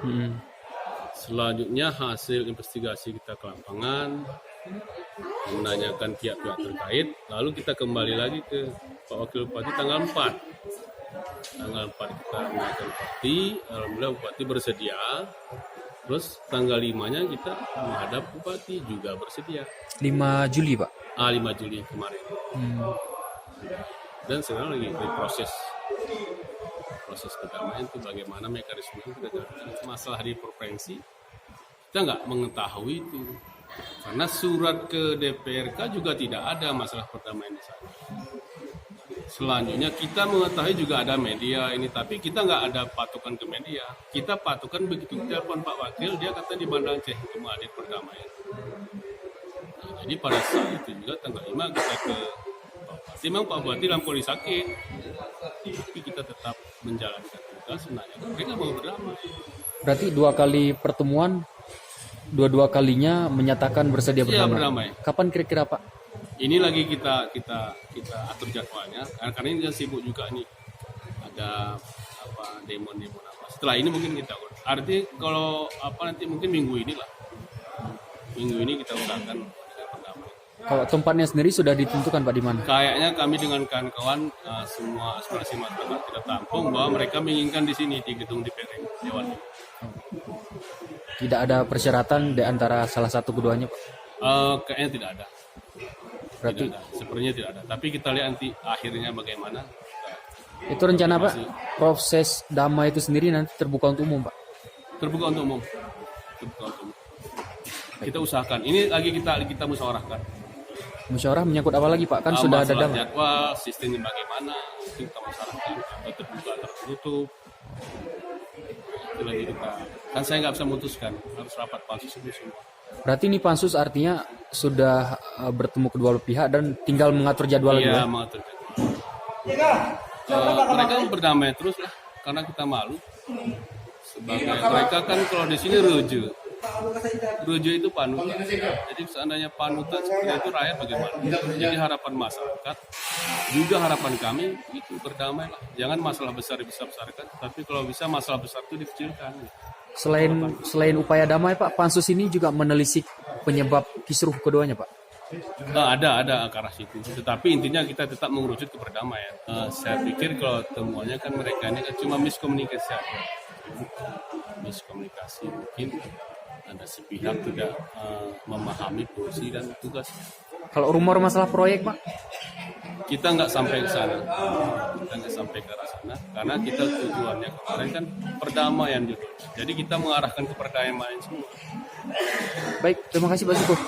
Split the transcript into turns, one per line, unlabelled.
Hmm.
Selanjutnya hasil investigasi kita ke lapangan, menanyakan pihak-pihak terkait, lalu kita kembali lagi ke Pak Wakil Bupati tanggal 4. Tanggal 4 kita menanyakan Bupati, alhamdulillah Bupati bersedia. Terus tanggal 5-nya kita menghadap Bupati juga bersedia.
5 Juli, Pak.
5 Juli kemarin. Dan sekarang lagi proses perdamaian itu bagaimana mekanisme kita jalankan. Masalah di provinsi kita nggak mengetahui itu karena surat ke DPRK juga tidak ada masalah perdamaian di sana. Selanjutnya kita mengetahui juga ada media ini, tapi kita nggak ada patokan ke media. Kita patokan begitu telepon Pak Wakil, dia kata di Bandar Aceh untuk menghadiri perdamaian. Nah, jadi pada saat itu juga tanggal 5 kita ke memang Pak Bupati dalam kondisi sakit, tapi kita tetap menjalankan tugas. Sebenarnya mereka mau berdamai.
Berarti 2 kali pertemuan, dua kalinya menyatakan bersedia berdamai. Kapan kira-kira, Pak?
Ini lagi kita atur jadwalnya, karena ini kan sibuk juga nih. Ada demo apa. Setelah ini mungkin kita arti kalau nanti mungkin minggu ini kita usahakan berdamai.
Kalau tempatnya sendiri sudah ditentukan, Pak, di mana?
Kayaknya kami dengan kawan-kawan semua aspirasi masyarakat kita tampung bahwa mereka menginginkan di sini di gedung DPR Dewan.
Tidak ada persyaratan di antara salah satu keduanya, Pak?
Kayaknya tidak ada.
Berarti
Tidak ada. Sepertinya tidak ada. Tapi kita lihat nanti akhirnya bagaimana.
Itu rencana, Pak, proses damai itu sendiri nanti terbuka untuk umum, Pak?
Terbuka untuk umum. Kita usahakan. Ini lagi kita musyawarahkan.
Musyawarah menyangkut apa lagi, Pak? Kan sudah ada damai.
Jadwal, sistemnya bagaimana, kita musyawarahkan. Atau terbuka, tertutup. Itu lagi kita. Kan saya nggak bisa memutuskan. Harus rapat pansus itu semua.
Berarti ini pansus artinya sudah bertemu kedua pihak dan tinggal mengatur jadwal lagi,
Iya,
ya?
mengatur jadwal. Mereka berdamai terus lah, karena kita malu. Sebagai mereka kan kalau di sini rujuk itu panutan. Jadi seandainya panutan seperti itu rakyat bagaimana? Jadi harapan masyarakat, juga harapan kami itu berdamai lah. Jangan masalah besar dibesar-besarkan, tapi kalau bisa masalah besar itu dikecilkan.
Selain upaya damai, Pak, pansus ini juga menelisik penyebab kisruh keduanya, Pak?
Ada ke arah situ. Tetapi intinya kita tetap mengerucut ke perdamaian. Saya pikir kalau temuannya kan mereka ini kan cuma miskomunikasi aja. Miskomunikasi mungkin ada sepihak tidak memahami fungsi dan tugas.
Kalau rumor masalah proyek, Pak?
Kita nggak sampai ke sana. Kita nggak sampai ke arah sana karena kita tujuannya kemarin kan perdamaian gitu. Jadi kita mengarahkan ke perdamaian semua.
Baik, terima kasih, Pak Syukur.